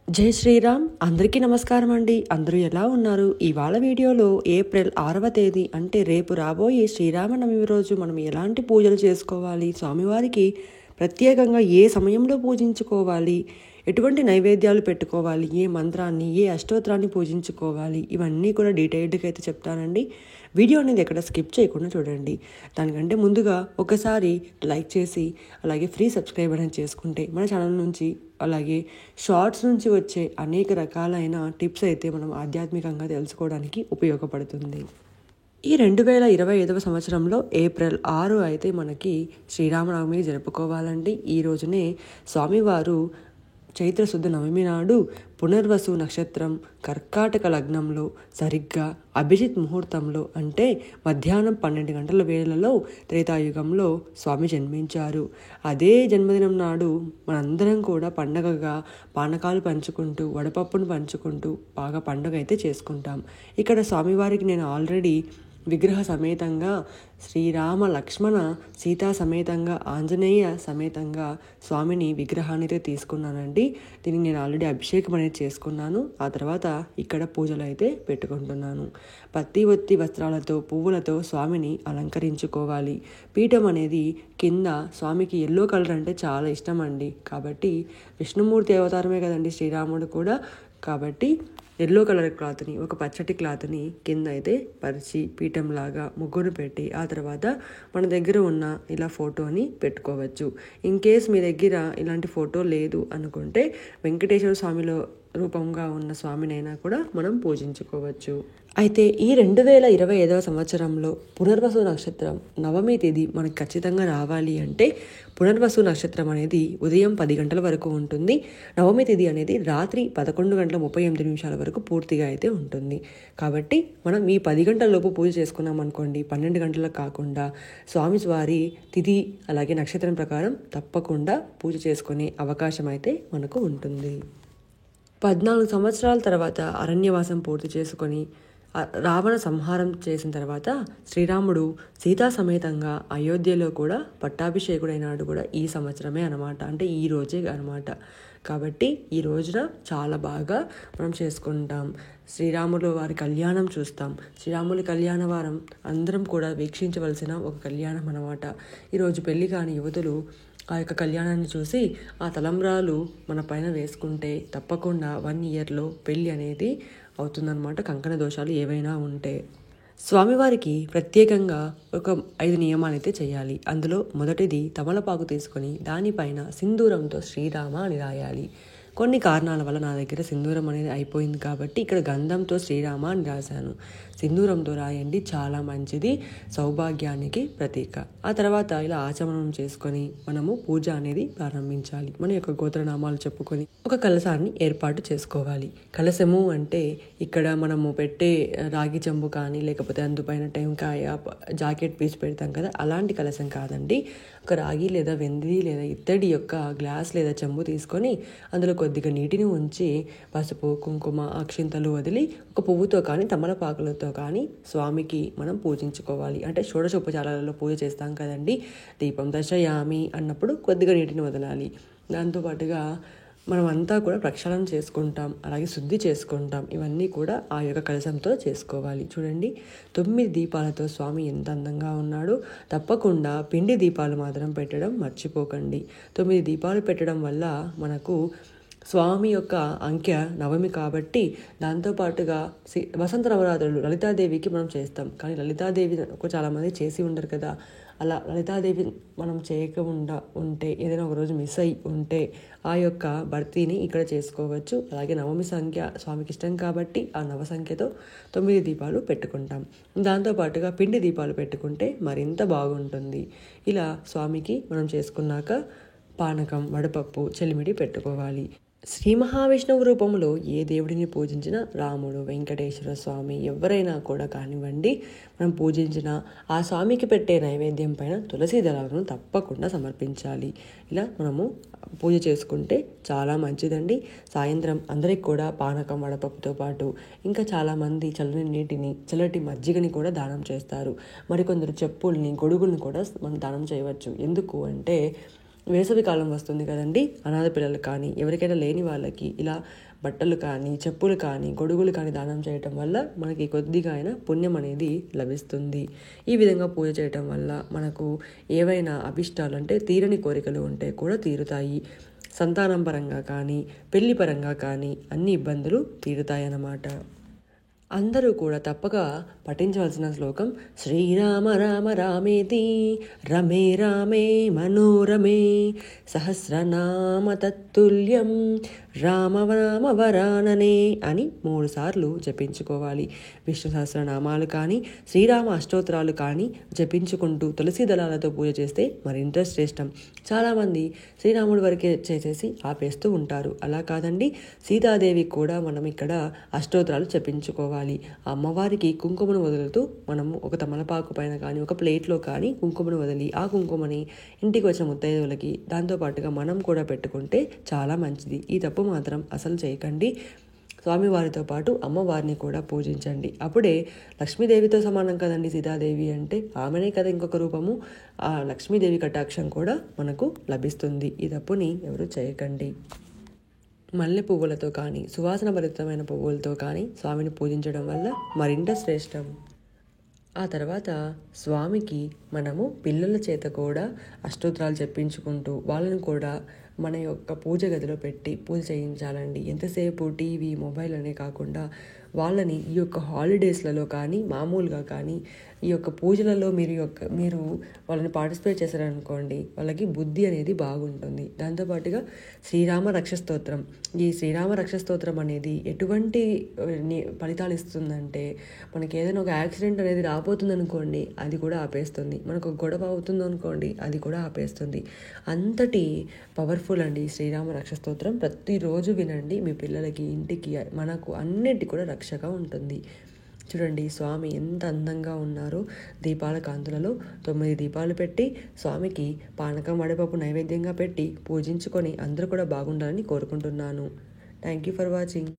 జై శ్రీరామ్. అందరికీ నమస్కారం అండి. అందరూ ఎలా ఉన్నారు? ఇవాళ వీడియోలో ఏప్రిల్ 6వ తేదీ అంటే రేపు రాబోయే శ్రీరామనవమి రోజు మనం ఎలాంటి పూజలు చేసుకోవాలి, స్వామివారికి ప్రత్యేకంగా ఏ సమయంలో పూజించుకోవాలి, ఎటువంటి నైవేద్యాలు పెట్టుకోవాలి, ఏ మంత్రాన్ని ఏ అష్టోత్తరాన్ని పూజించుకోవాలి, ఇవన్నీ కూడా డీటెయిల్డ్గా అయితే చెప్తానండి. వీడియో అనేది ఎక్కడ స్కిప్ చేయకుండా చూడండి. దానికంటే ముందుగా ఒకసారి లైక్ చేసి అలాగే ఫ్రీ సబ్స్క్రైబ్ అనేది చేసుకుంటే మన ఛానల్ నుంచి అలాగే షార్ట్స్ నుంచి వచ్చే అనేక రకాలైన టిప్స్ అయితే మనం ఆధ్యాత్మికంగా తెలుసుకోవడానికి ఉపయోగపడుతుంది. ఈ 2025వ సంవత్సరంలో ఏప్రిల్ 6 అయితే మనకి శ్రీరామనవమి జరుపుకోవాలండి. ఈ రోజునే స్వామివారు చైత్రశుద్ధ నవమి నాడు పునర్వసు నక్షత్రం కర్కాటక లగ్నంలో సరిగ్గా అభిజిత్ ముహూర్తంలో అంటే మధ్యాహ్నం 12 గంటల వేళలో త్రేతాయుగంలో స్వామి జన్మించారు. అదే జన్మదినం నాడు మనందరం కూడా పండగగా పానకాలు పంచుకుంటూ వడపప్పును పంచుకుంటూ బాగా పండుగ అయితే చేసుకుంటాం. ఇక్కడ స్వామివారికి నేను ఆల్రెడీ విగ్రహ సమేతంగా శ్రీరామ లక్ష్మణ సీతా సమేతంగా ఆంజనేయ సమేతంగా స్వామిని విగ్రహాన్ని అయితే తీసుకున్నానండి. దీనికి నేను ఆల్రెడీ అభిషేకం అనేది చేసుకున్నాను. ఆ తర్వాత ఇక్కడ పూజలు అయితే పెట్టుకుంటున్నాను. పత్తి ఒత్తి వస్త్రాలతో పువ్వులతో స్వామిని అలంకరించుకోవాలి. పీఠం అనేది కింద స్వామికి ఎల్లో కలర్ అంటే చాలా ఇష్టం అండి. కాబట్టి విష్ణుమూర్తి అవతారమే కదండి శ్రీరాముడు కూడా. కాబట్టి ఎల్లో కలర్ క్లాత్ని ఒక పచ్చటి క్లాత్ని కింద అయితే పరిచి పీఠంలాగా ముగ్గురు పెట్టి ఆ తర్వాత మన దగ్గర ఉన్న ఇలా ఫోటోని పెట్టుకోవచ్చు. ఇన్ కేస్ మీ దగ్గర ఇలాంటి ఫోటో లేదు అనుకుంటే వెంకటేశ్వర స్వామిలో రూపంగా ఉన్న స్వామినైనా కూడా మనం పూజించుకోవచ్చు. అయితే ఈ 2025వ సంవత్సరంలో పునర్వసు నక్షత్రం నవమి తేదీ మనకు ఖచ్చితంగా రావాలి అంటే పునర్వసు నక్షత్రం అనేది ఉదయం 10 గంటల వరకు ఉంటుంది. నవమి తేదీ అనేది రాత్రి 11:38 వరకు పూర్తిగా అయితే ఉంటుంది. కాబట్టి మనం ఈ 10 గంటల లోపు పూజ చేసుకున్నాం అనుకోండి, 12 గంటలకు కాకుండా స్వామివారి తిథి అలాగే నక్షత్రం ప్రకారం తప్పకుండా పూజ చేసుకునే అవకాశం అయితే మనకు ఉంటుంది. 14 సంవత్సరాల తర్వాత అరణ్యవాసం పూర్తి చేసుకొని రావణ సంహారం చేసిన తర్వాత శ్రీరాముడు సీతా సమేతంగా అయోధ్యలో కూడా పట్టాభిషేకుడైనాడు కూడా ఈ సంవత్సరమే అనమాట. అంటే ఈ రోజే అనమాట. కాబట్టి ఈ రోజున చాలా బాగా మనం చేసుకుంటాం. శ్రీరాములు వారి కళ్యాణం చూస్తాం. శ్రీరాముల కళ్యాణ వారం అందరం కూడా వీక్షించవలసిన ఒక కళ్యాణం అనమాట. ఈరోజు పెళ్లి కాని యువతులు ఆ యొక్క కళ్యాణాన్ని చూసి ఆ తలంబ్రాలు మన పైన వేసుకుంటే తప్పకుండా 1 ఇయర్లో పెళ్ళి అనేది అవుతుందన్నమాట. కంకణ దోషాలు ఏవైనా ఉంటే స్వామివారికి ప్రత్యేకంగా ఒక 5 నియమాలు అయితే చేయాలి. అందులో మొదటిది తమలపాకు తీసుకొని దానిపైన సింధూరంతో శ్రీరామ అని రాయాలి. కొన్ని కారణాల వల్ల నా దగ్గర సింధూరం అనేది అయిపోయింది కాబట్టి ఇక్కడ గంధంతో శ్రీరామ అని రాశాను. సింధూరంతో రాయండి, చాలా మంచిది, సౌభాగ్యానికి ప్రతీక. ఆ తర్వాత ఇలా ఆచమనం చేసుకొని మనము పూజ అనేది ప్రారంభించాలి. మన యొక్క గోత్రనామాలు చెప్పుకొని ఒక కలశాన్ని ఏర్పాటు చేసుకోవాలి. కలశము అంటే ఇక్కడ మనము పెట్టే రాగి చెంబు కానీ లేకపోతే అందుపైన టెంకాయ జాకెట్ పీస్ పెడతాం కదా, అలాంటి కలశం కాదండి. ఒక రాగి లేదా వెండి లేదా ఇత్తడి యొక్క గ్లాస్ లేదా చెంబు తీసుకొని అందులో కొద్దిగా నీటిని ఉంచి పసుపు కుంకుమ అక్షింతలు వదిలి ఒక పువ్వుతో కానీ తమలపాకులతో కానీ స్వామికి మనం పూజించుకోవాలి. అంటే షోడశోపచారాలలో పూజ చేస్తాం కదండి, దీపం దర్శయామి అన్నప్పుడు కొద్దిగా నీటిని వదలాలి. దాంతోపాటుగా మనం అంతా కూడా ప్రక్షాళన చేసుకుంటాం, అలాగే శుద్ధి చేసుకుంటాం. ఇవన్నీ కూడా ఆ యొక్క కలశంతో చేసుకోవాలి. చూడండి, 9 దీపాలతో స్వామి ఎంత అందంగా ఉన్నాడో. తప్పకుండా పిండి దీపాలు మాత్రం పెట్టడం మర్చిపోకండి. 9 దీపాలు పెట్టడం వల్ల మనకు స్వామి యొక్క అంకె నవమి కాబట్టి దాంతోపాటుగా వసంత నవరాత్రులు లలితాదేవికి మనం చేస్తాం. కానీ లలితాదేవి చాలామంది చేసి ఉండరు కదా. అలా లలితాదేవి మనం చేయకుండా ఉంటే ఏదైనా ఒకరోజు మిస్ అయి ఉంటే ఆ యొక్క భర్తీని ఇక్కడ చేసుకోవచ్చు. అలాగే నవమి సంఖ్య స్వామికి ఇష్టం కాబట్టి ఆ నవ సంఖ్యతో 9 దీపాలు పెట్టుకుంటాం. దాంతోపాటుగా పిండి దీపాలు పెట్టుకుంటే మరింత బాగుంటుంది. ఇలా స్వామికి మనం చేసుకున్నాక పానకం వడపప్పు చెలిమిడి పెట్టుకోవాలి. శ్రీ మహావిష్ణువు రూపంలో ఏ దేవుడిని పూజించినా రాముడు వెంకటేశ్వర స్వామి ఎవరైనా కూడా కానివ్వండి, మనం పూజించిన ఆ స్వామికి పెట్టే నైవేద్యం పైన తులసి దళాలను తప్పకుండా సమర్పించాలి. ఇలా మనము పూజ చేసుకుంటే చాలా మంచిదండి. సాయంత్రం అందరికి కూడా పానకం వడపప్పుతో పాటు ఇంకా చాలామంది చల్లని నీటిని చల్లటి మజ్జిగని కూడా దానం చేస్తారు. మరికొందరు చెప్పుల్ని గొడుగుల్ని కూడా మనం దానం చేయవచ్చు. ఎందుకు అంటే వేసవి కాలం వస్తుంది కదండి, అనాథ పిల్లలు కానీ ఎవరికైనా లేని వాళ్ళకి ఇలా బట్టలు కానీ చెప్పులు కానీ గొడుగులు కానీ దానం చేయటం వల్ల మనకి కొద్దిగా అయినా పుణ్యం అనేది లభిస్తుంది. ఈ విధంగా పూజ చేయటం వల్ల మనకు ఏవైనా అభిష్టాలు అంటే తీరని కోరికలు ఉంటే కూడా తీరుతాయి. సంతానం పరంగా కానీ పెళ్లి పరంగా కానీ అన్ని ఇబ్బందులు తీరుతాయన్నమాట. అందరూ కూడా తప్పక పఠించవలసిన శ్లోకం శ్రీరామ రామ రామేతి రమే రామే మనోరమే సహస్రనామ తత్తుల్యం రామ రామ వరాననే అని 3 సార్లు జపించుకోవాలి. విష్ణు సహస్రనామాలు కానీ శ్రీరామ అష్టోత్తరాలు కానీ జపించుకుంటూ తులసి దళాలతో పూజ చేస్తే మరింత శ్రేష్టం. చాలామంది శ్రీరాముడి వరకే చేసేసి ఆపేస్తూ ఉంటారు. అలా కాదండి, సీతాదేవి కూడా మనం ఇక్కడ అష్టోత్తరాలు జపించుకోవాలి. ఆ అమ్మవారికి కుంకుమను వదులుతూ మనము ఒక తమలపాకు పైన కానీ ఒక ప్లేట్లో కానీ కుంకుమను వదిలి ఆ కుంకుమని ఇంటికి వచ్చిన ముత్తైదువులకి దాంతోపాటుగా మనం కూడా పెట్టుకుంటే చాలా మంచిది. ఈ తప్పు మాత్రం అసలు చేయకండి. స్వామివారితో పాటు అమ్మవారిని కూడా పూజించండి. అప్పుడే లక్ష్మీదేవితో సమానం కదండి సీతాదేవి అంటే, ఆమెనే కదా ఇంకొక రూపము. ఆ లక్ష్మీదేవి కటాక్షం కూడా మనకు లభిస్తుంది. ఈ తప్పుని ఎవరు చేయకండి. మల్లె పువ్వులతో కానీ సువాసన భరితమైన పువ్వులతో కానీ స్వామిని పూజించడం వల్ల మరింత శ్రేష్టం. ఆ తర్వాత స్వామికి మనము పిల్లల చేత కూడా అష్టోత్తరాలు చెప్పించుకుంటూ వాళ్ళని కూడా మన యొక్క పూజ గదిలో పెట్టి పూజ చేయించాలండి. ఎంతసేపు టీవీ మొబైల్ అనే కాకుండా వాళ్ళని ఈ యొక్క హాలిడేస్లలో కానీ మామూలుగా కానీ ఈ యొక్క పూజలలో మీరు వాళ్ళని పార్టిసిపేట్ చేశారనుకోండి, వాళ్ళకి బుద్ధి అనేది బాగుంటుంది. దాంతోపాటుగా శ్రీరామ రక్ష స్తోత్రం, ఈ శ్రీరామ రక్ష స్తోత్రం అనేది ఎటువంటి ఫలితాలు ఇస్తుందంటే, మనకి ఏదైనా ఒక యాక్సిడెంట్ అనేది రాబోతుంది అనుకోండి, అది కూడా ఆపేస్తుంది. మనకు గొడవ అవుతుంది అనుకోండి, అది కూడా ఆపేస్తుంది. అంతటి పవర్ఫుల్ అండి శ్రీరామ రక్ష స్తోత్రం. ప్రతిరోజు వినండి. మీ పిల్లలకి, ఇంటికి, మనకు అన్నిటి కూడా రక్షగా ఉంటుంది. చూడండి స్వామి ఎంత అందంగా ఉన్నారో. దీపాల కాంతులలో 9 దీపాలు పెట్టి స్వామికి పానకం వడపప్పు నైవేద్యంగా పెట్టి పూజించుకొని అందరూ కూడా బాగుండాలని కోరుకుంటున్నాను. Thank you for watching.